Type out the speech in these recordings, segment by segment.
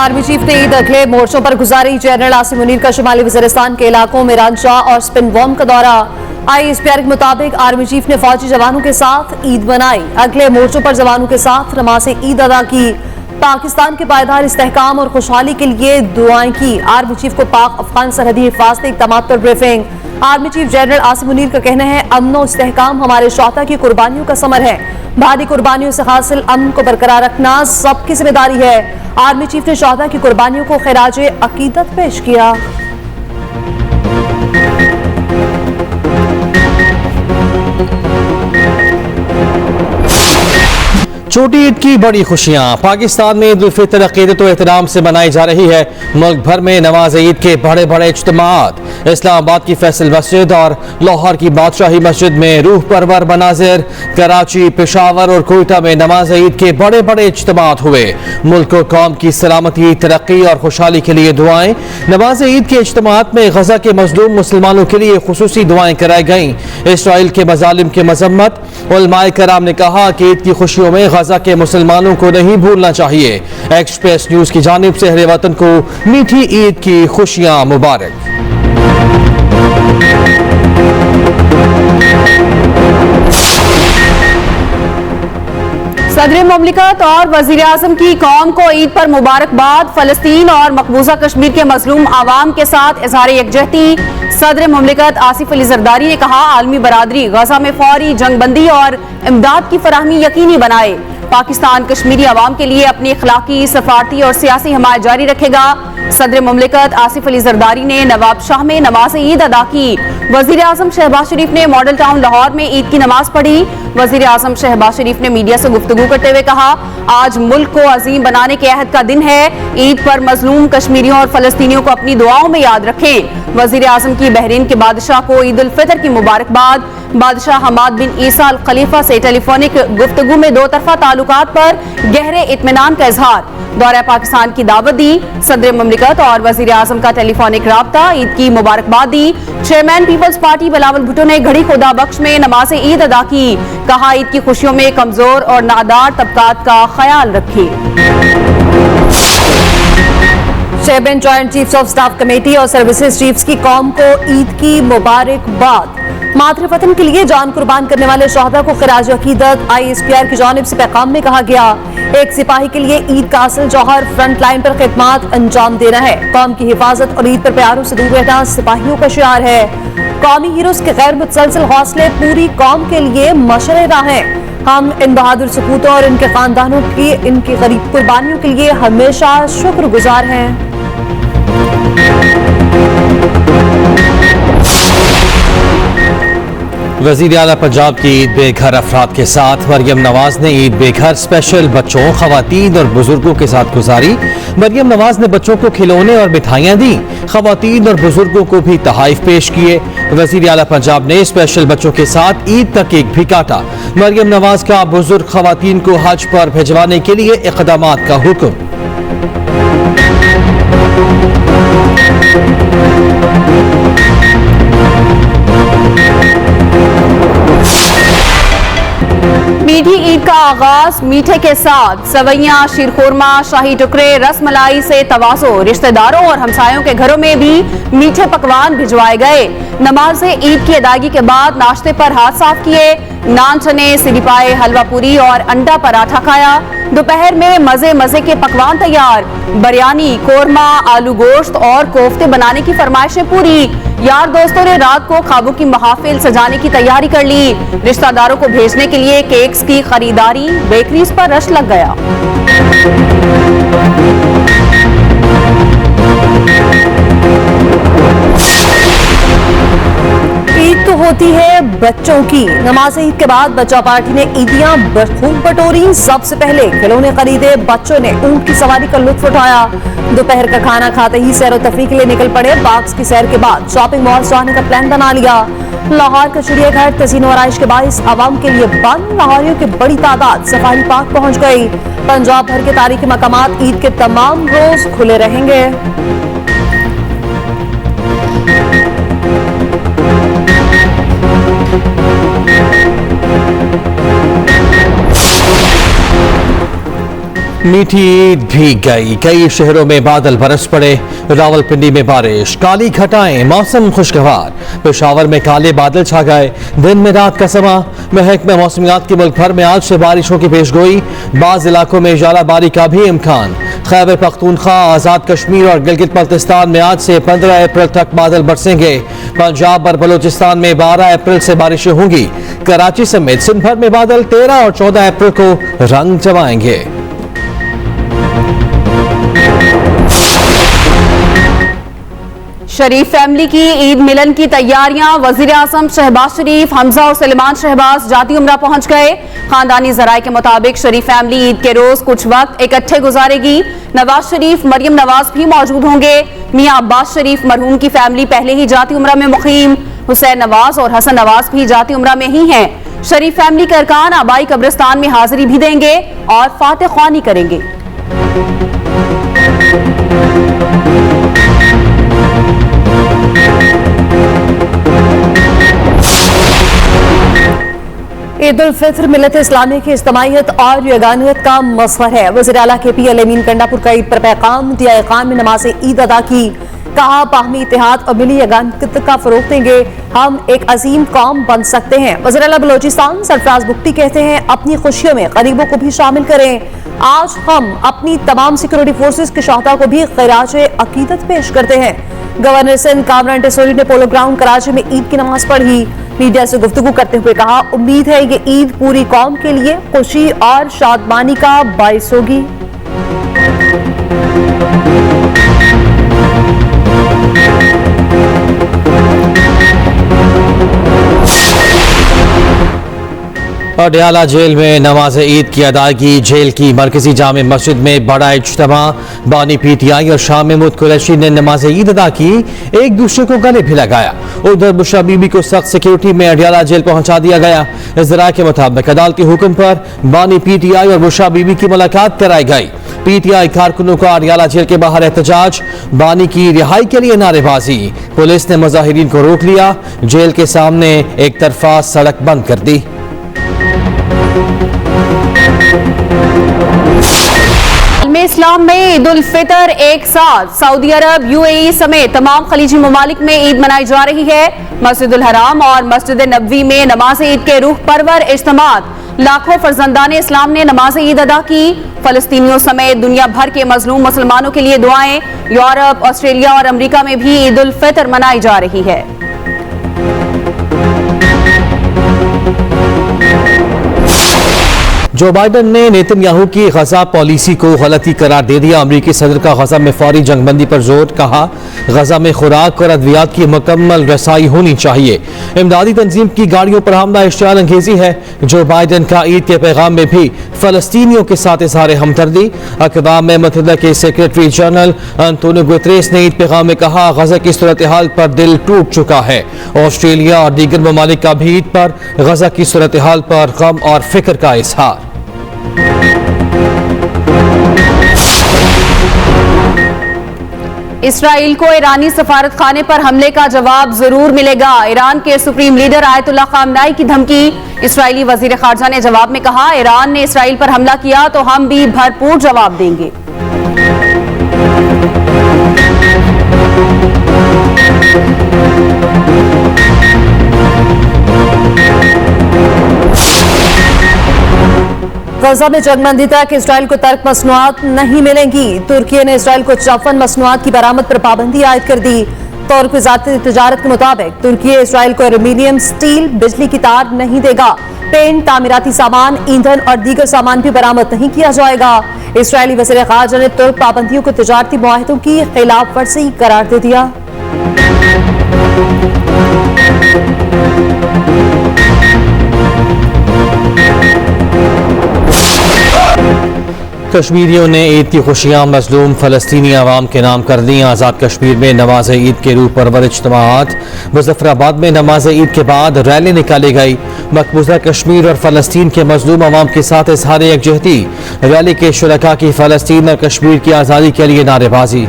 Army chief ने ईद अगले मोर्चों पर गुजारी। जनरल आसिम मुनीर का शुमाली वज़ीरिस्तान के इलाकों में रांचा और स्पिन वॉर्म का दौरा। ISPR के मुताबिक आर्मी चीफ ने फौजी जवानों के साथ ईद मनाई। अगले मोर्चों पर जवानों के साथ नमाज ईद अदा की। पाकिस्तान के पायदार इस्तेहकाम और खुशहाली के लिए दुआएं की। आर्मी चीफ को पाक अफगान सरहदी हिफाजती इक़दामात पर briefing. Army chief general Asim Munir का कहना है, अमन और इस्तेहकाम हमारे शोहदा की कुर्बानियों का समर है। भारी कुर्बानियों से हासिल अमन को बरकरार रखना सबकी जिम्मेदारी है। आर्मी चीफ ने शोहदा की कुर्बानियों को खिराजे अकीदत पेश किया। छोटी ईद की बड़ी खुशियां। पाकिस्तान में ईद उल फितर अकीदत व एहतराम से मनाई जा रही है। मुल्क भर में नमाज ईद के बड़े बड़े इज्तिमात। इस्लामाबाद की फैसल मस्जिद और लाहौर की बादशाही मस्जिद में रूह परवर मनाजिर। कराची, पेशावर और कोयटा में नमाज ईद के बड़े बड़े इज्तिमात हुए। मुल्क और कौम की सलामती, तरक्की और खुशहाली के लिए दुआएं। नमाज ईद के इज्तिमात में गजा के मजलूम मुसलमानों के लिए खुसूसी दुआएं कराई गईं। इसराइल के मजालिम की मजम्मत। उलमाए कराम ने कहा कि ईद की खुशियों में गजा के मुसलमानों को नहीं भूलना चाहिए। एक्सप्रेस न्यूज की जानिब से अहले वतन को मीठी ईद की खुशियां मुबारक। सदर मुमलिकत और वजीर आजम की कौम को ईद पर मुबारकबाद। फलस्तीन और मकबूजा कश्मीर के मजलूम आवाम के साथ इजहार यकजहती। सदर मुमलिकत आसिफ अली जरदारी ने कहा, आलमी बरादरी गजा में फौरी जंगबंदी और इमदाद की फराहमी यकीनी बनाए। पाकिस्तान कश्मीरी अवाम के लिए अपनी अखलाकी, सफारती और सियासी हमायत जारी रखेगा। सदर मुमलिकत आसिफ अली जरदारी ने नवाब शाह में नमाज ईद अदा की। वजीर आजम शहबाज शरीफ ने मॉडल टाउन लाहौर में ईद की नमाज पढ़ी। वजीर आजम शहबाज शरीफ ने मीडिया से गुफ्तगू करते हुए कहा, आज मुल्क को अजीम बनाने के अहद का दिन है। ईद पर मजलूम कश्मीरियों और फलस्तीनियों को अपनी दुआओं में याद रखें। वजीर आजम की बहरीन के बादशाह को ईद उल फितर की मुबारकबाद। बादशाह हमाद बिन ईसा अल खलीफा से टेलीफोनिक गुफ्तगू में दो तरफा ताल्लुकात पर गहरे इत्मीनान का इजहार। दौरा पाकिस्तान की दावत दी। सदर मुमलिकत और वजीर आजम का टेलीफोनिक राब्ता। ईद की मुबारकबाद दी। Chairman peoples party Bilawal Bhutto ने घड़ी खुदा बख्श में नमाज ईद अदा की। कहा, ईद की खुशियों में कमजोर और नादार तबकात का ख्याल रखें। Chairman joint chiefs of staff committee और सर्विसेज चीफ्स की कौम को ईद की मुबारकबाद। मातृ वतन के लिए जान कुर्बान करने वाले शोहदा को खिराज अकीदत। ISPR की जानिब से पैगाम में कहा गया, एक सिपाही के लिए ईद का असल जौहर फ्रंट लाइन पर खिदमत अंजाम देना है। कौम की हिफाजत और ईद पर प्यारों से दूर रहना सिपाहियों का शियार है। कौमी हीरोज के गैर मुतसलसल हौसले पूरी कौम के लिए मशरे राह हैं। हम इन बहादुर सपूतों और इनके खानदानों की इनकी गरीब कुर्बानियों के लिए हमेशा शुक्रगुजार हैं। वज़ीर आला पंजाब की ईद बेघर अफराद के साथ मरियम नवाज ने ईद बेघर स्पेशल बच्चों, खवातीन और बुजुर्गों के साथ गुजारी। मरियम नवाज ने बच्चों को खिलौने और मिठाइयाँ दी। खवातीन और बुजुर्गों को भी तहाइफ पेश किए। वज़ीर आला पंजाब ने स्पेशल बच्चों के साथ ईद का केक भी काटा। मरियम नवाज का बुजुर्ग खवातीन को हज पर भिजवाने के लिए इक़दामात का हुक्म। मीठी ईद का आगाज मीठे के साथ। सवैयां, शीरखोरमा, शाही टुकड़े, रसमलाई से तवाज़ो। रिश्तेदारों और हमसायों के घरों में भी मीठे पकवान भिजवाए गए। नमाज ईद की अदायगी के बाद नाश्ते पर हाथ साफ किए। नान चने, सिरी पाए, हलवा पूरी और अंडा पराठा खाया। दोपहर में मजे मजे के पकवान तैयार। बिरयानी, कोरमा, आलू गोश्त और कोफ्ते बनाने की फरमाइशें पूरी। यार दोस्तों ने रात को ख्वाबों की महफिल सजाने की तैयारी कर ली। रिश्तेदारों को भेजने के लिए केक्स की खरीदारी। बेकरीज पर रश लग गया। ईद तो होती है बच्चों की। नमाज ईद के बाद बच्चा पार्टी ने ईदियां खूब बटोरी। सबसे पहले खिलौने खरीदे। बच्चों ने ऊंट की सवारी का लुत्फ उठाया। दोपहर का खाना खाते ही सैर और तफरीह के लिए निकल पड़े। पार्क्स की सैर के बाद शॉपिंग मॉल जाने का प्लान बना लिया। लाहौर का चिड़ियाघर तज़ीन और आराइश के बाइस आवाम के लिए बंद। लाहौरियों की बड़ी तादाद सफारी पार्क पहुंच गई। पंजाब भर के तारीखी मकामात ईद के तमाम रोज खुले रहेंगे। मीठी ईद भीग गई, कई शहरों में बादल बरस पड़े। रावलपिंडी में बारिश, काली घटाएं, मौसम खुशगवार। पेशावर में काले बादल छा गए। दिन में रात का समा। महकमा मौसमियात की मुल्क भर में आज से बारिशों की पेशगोई। बाज इलाकों में जालाबारी का भी इम्कान। खैबर पख्तूनख्वा, आजाद कश्मीर और गिलगित बल्तिस्तान में आज से 15 अप्रैल तक बादल बरसेंगे। पंजाब और बलूचिस्तान में 12 अप्रैल से बारिशें होंगी। कराची समेत सिंध भर में बादल 13 और 14 अप्रैल को रंग जमाएंगे। शरीफ फैमिली की ईद मिलन की तैयारियां। वजीर आजम शहबाज शरीफ, हमजा और सलेमान शहबाज जाती उम्रा पहुंच गए। खानदानी जराये के मुताबिक शरीफ फैमिली ईद के रोज कुछ वक्त इकट्ठे गुजारेगी। नवाज शरीफ, मरियम नवाज भी मौजूद होंगे। मियां अब्बास शरीफ मरहूम की फैमिली पहले ही जाती उम्रा में मुकीम। हुसैन नवाज और हसन नवाज भी जाती उम्रा में ही हैं। शरीफ फैमिली के अरकान आबाई कब्रिस्तान में हाजिरी भी देंगे और फातिह ख्वानी करेंगे। ईद उल फित्र मिलत इस्लामी की इज्तमाहियत और यगानियत का मज़हर है। वज़ीर आला KP अमीन कंडापुर का ईद पर पैगाम दिया। क़ाम में नमाज ईद अदा की। कहा, बाहमी इत्तेहाद और मिली यगानियत का फरोग देंगे, हम एक अजीम कौम बन सकते हैं। वज़ीर आला बलोचिस्तान सरफराज बुख्ती कहते हैं, अपनी खुशियों में गरीबों को भी शामिल करें। आज हम अपनी तमाम सिक्योरिटी फोर्सेस के शहदा को भी खिराज अकीदत पेश करते हैं। गवर्नर सिंध कामरान टेसोरी ने पोलो ग्राउंड कराची में ईद की नमाज पढ़ी। मीडिया से गुफ्तगू करते हुए कहा, उम्मीद है ये ईद पूरी कौम के लिए खुशी और शादमानी का बाइस होगी। अडयाला जेल में नमाज ईद की अदायगी। जेल की मरकजी जामे मस्जिद में बड़ा इज्तिमा। बानी PTI और शाह महमूद कुरैशी ने नमाज ईद अदा की, एक दूसरे को गले भी लगाया। उधर बुशरा बीबी को सख्त सिक्योरिटी में अडयाला जेल पहुंचा दिया गया। इस जराये के मुताबिक अदालती हुक्म पर बानी PTI और बुशरा बीबी की मुलाकात कराई गई। PTI कारकुनों का अडयाला जेल के बाहर एहतजाज। बानी की रिहाई के लिए नारेबाजी। पुलिस ने मुजाहिरीन को रोक लिया। जेल के सामने एक तरफा सड़क बंद कर दी। इस्लाम में ईद उल फितर एक साथ सऊदी अरब, UAE समेत तमाम खलीजी ममालिक में ईद मनाई जा रही है। मस्जिदुल हराम और मस्जिद नबवी में नमाज ईद के रूह परवर इज्तिमात। लाखों फर्जंदान इस्लाम ने नमाज ईद अदा की। फलस्तीनियों समेत दुनिया भर के मजलूम मुसलमानों के लिए दुआएं। यूरोप, ऑस्ट्रेलिया और अमेरिका में भी ईद उल फितर मनाई जा रही है। जो बाइडन ने नेतन्याहू की गजा पॉलिसी को गलती करार दे दिया। अमरीकी सदर का गजा में फौरी जंगबंदी पर जोर। कहा, गजा में खुराक और अद्वियात की मुकम्मल रसाई होनी चाहिए। इमदादी तंजीम की गाड़ियों पर हमला इश्तियाल अंगेजी है। जो बाइडन का ईद के पैगाम में भी फलस्तीनियों के साथ इजहार हमदर्दी। अक़वाम मुत्तहिदा के सेक्रेटरी जनरल अंतोनियो गुतरेस ने ईद पैगाम में कहा, गजा की सूरत हाल पर दिल टूट चुका है। ऑस्ट्रेलिया और दीगर ममालिक का भी ईद पर गजा की सूरत हाल पर गम और फिक्र का इजहार। इसराइल को ईरानी सफारत खाने पर हमले का जवाब जरूर मिलेगा। ईरान के सुप्रीम लीडर आयतुल्लाह खामनाई की धमकी। इसराइली वजीर खारजा ने जवाब में कहा, ईरान ने इसराइल पर हमला किया तो हम भी भरपूर जवाब देंगे। गजा में जंगबंदी तक इसराइल को तर्क मसनूआत नहीं मिलेंगी। तुर्की ने इसराइल को 54 मसनूआत की बरामद पर पाबंदी आयद कर दी। तुर्क वज़ारत तिजारत के मुताबिक तुर्की इसराइल को एल्यूमीनियम, स्टील, बिजली की तार नहीं देगा। पेंट, तामीराती सामान, ईंधन और दीगर सामान भी बरामद नहीं किया जाएगा। इसराइली वज़ीर ख़ारजा ने तुर्क पाबंदियों को तिजारती मुआहदों की खिलाफ वर्जी करार दे दिया। कश्मीरियों ने ईद की खुशियां मजलूम फलस्तीनी आवाम के नाम कर दी। आज़ाद कश्मीर में नमाज ईद के रूह परवर इज्तिमात। मुजफ्फराबाद में नमाज ईद के बाद रैली निकाली गई। मकबूजा कश्मीर और फलस्तीन के मजलूम आवाम के साथ इजहार यकजहती। रैली के शुरका की फलस्तीन और कश्मीर की आज़ादी के लिए नारेबाजी।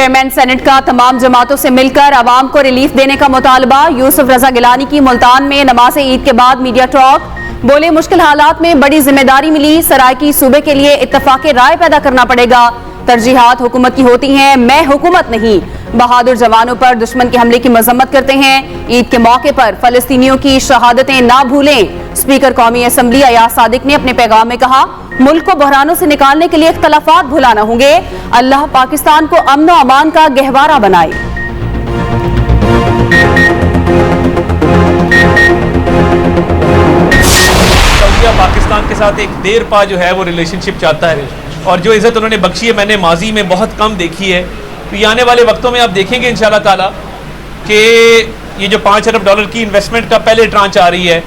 चेयरमैन सेनेट का तमाम जमातों से मिलकर अवाम को रिलीफ देने का मुतालबा। यूसुफ रजा गिलानी की मुल्तान में नमाज ईद के बाद मीडिया टॉक। बोले, मुश्किल हालात में बड़ी जिम्मेदारी मिली, सरायकी सूबे के लिए इत्तफाक़ राय पैदा करना पड़ेगा। तरजीहात हुकूमत की होती हैं, मैं हुकूमत नहीं। बहादुर जवानों पर दुश्मन के हमले की मजम्मत करते हैं। ईद के मौके पर फलस्तीनियों की शहादतें ना भूलें। स्पीकर कौमी असम्बली अयाज सादिक ने अपने पैगाम में कहा, मुल्क को बहरानों से निकालने के लिए इख्तलाफात भुलाना होंगे। अल्लाह पाकिस्तान को अमन और अमान का गहवारा बनाए। सऊदीया पाकिस्तान के साथ एक देर पा जो है वो रिलेशनशिप चाहता है, और जो इज़्ज़त उन्होंने बख्शी है मैंने माजी में बहुत कम देखी है। तो ये आने वाले वक्तों में आप देखेंगे इंशाल्लाह ताला कि ये जो $5 अरब की इन्वेस्टमेंट का पहले ट्रांच आ रही है,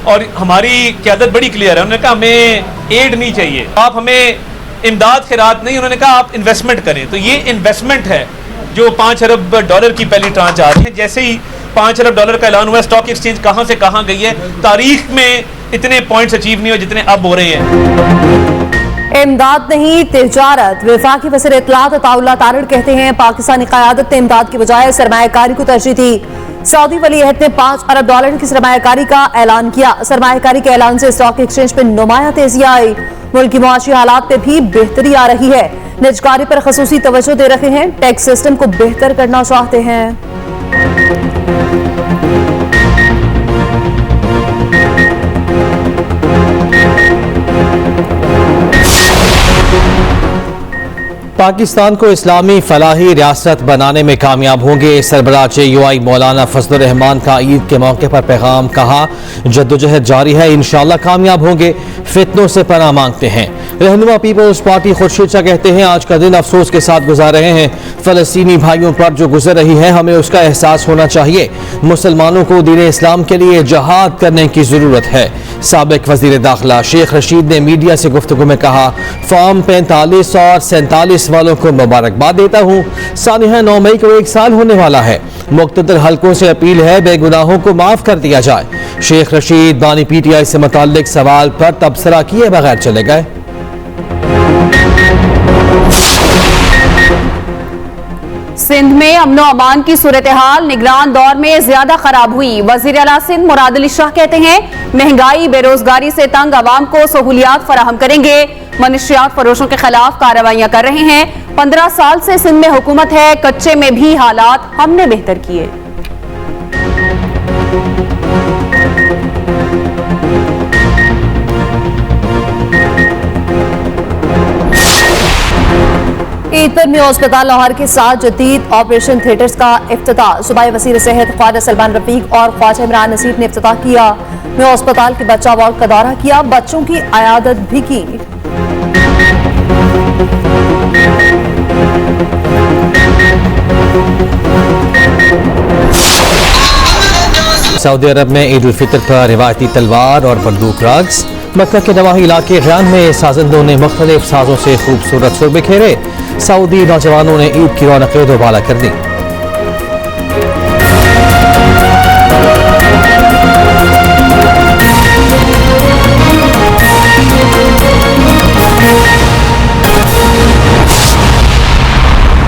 और हमारी क़यादत बड़ी क्लियर है। उन्होंने कहा हमें एड नहीं चाहिए, आप हमें इमदाद खैरात नहीं, उन्होंने कहा आप इन्वेस्टमेंट करें। तो ये इन्वेस्टमेंट है जो $5 अरब की पहली ट्रांच आ रही है। जैसे ही $5 अरब का ऐलान हुआ, स्टॉक एक्सचेंज कहाँ से कहाँ गई है। तारीख में इतने पॉइंट्स अचीव नहीं हुए जितने अब हो रहे हैं। इमदाद नहीं तिजारत। वफाकी वज़ीर इत्तलात अताउल्लाह तारिड़ कहते हैं, पाकिस्तानी क़यादत ने इमदाद की बजाय सरमायाकारी को तरजीह दी। सऊदी वली अहद ने $5 अरब की सरमायाकारी का ऐलान किया। सरमायाकारी के ऐलान से स्टॉक एक्सचेंज में नुमाया तेजी आई। मुल्क की मुआशी हालात में भी बेहतरी आ रही है। निजकारी पर खसूसी तवज्जो दे रहे हैं, टैक्स सिस्टम को बेहतर करना चाहते हैं। पाकिस्तान को इस्लामी फलाही रियासत बनाने में कामयाब होंगे। सरबराह JUI मौलाना फजलुर रहमान का ईद के मौके पर पैगाम। कहा, जद्दोजहद जारी है, इंशाअल्लाह कामयाब होंगे, फितनों से पनाह मांगते हैं। रहनुमा पीपल्स पार्टी खुर्शीद शाह कहते हैं, आज का दिन अफसोस के साथ गुजार रहे हैं। फलस्तीनी भाइयों पर जो गुजर रही है, हमें उसका एहसास होना चाहिए। मुसलमानों को दीन इस्लाम के लिए जहाद करने की जरूरत है। साबिक वजीर दाखिला शेख रशीद ने मीडिया से गुफ्तगू में कहा, फॉर्म 45 और 47 वालों को मुबारकबाद देता हूँ। सानिया 9 मई को 1 साल होने वाला है। मुख्तलिफ हलकों से अपील है, बेगुनाहों को माफ कर दिया जाए। शेख रशीद बानी PTI से मुताल्लिक सवाल पर तबसरा किए बगैर चले गए। सिंध में अमनो अमान की सूरत हाल निगरान दौर में ज्यादा खराब हुई। वजीर आला सिंध मुराद अली शाह कहते हैं, महंगाई बेरोजगारी से तंग आवाम को सहूलियात फराहम करेंगे। मनशियात फरोशों के खिलाफ कार्रवाइयां कर रहे हैं। 15 साल से सिंध में हुकूमत है, कच्चे में भी हालात हमने बेहतर किए। ईद पर म्यू अस्पताल लाहौर के साथ जदीद ऑपरेशन थिएटर्स का इफ्तिताह। सूबाई वज़ीर सेहत ख्वाजा सलमान रफीक और ख्वाजा इमरान नसीर ने इफ्तिताह किया। म्यू अस्पताल के बच्चा वार्ड का दौरा किया, बच्चों की अयादत भी की। सऊदी अरब में ईद उल फितर पर रिवायती तलवार और बंदूक रक्स। मक्का के नवाही इलाके ग़यान में साजंदों ने मुख्तलिफ साजों से खूबसूरत सुर बिखेरे। सऊदी नौजवानों ने ईद की रौनकें दोबाला कर दी।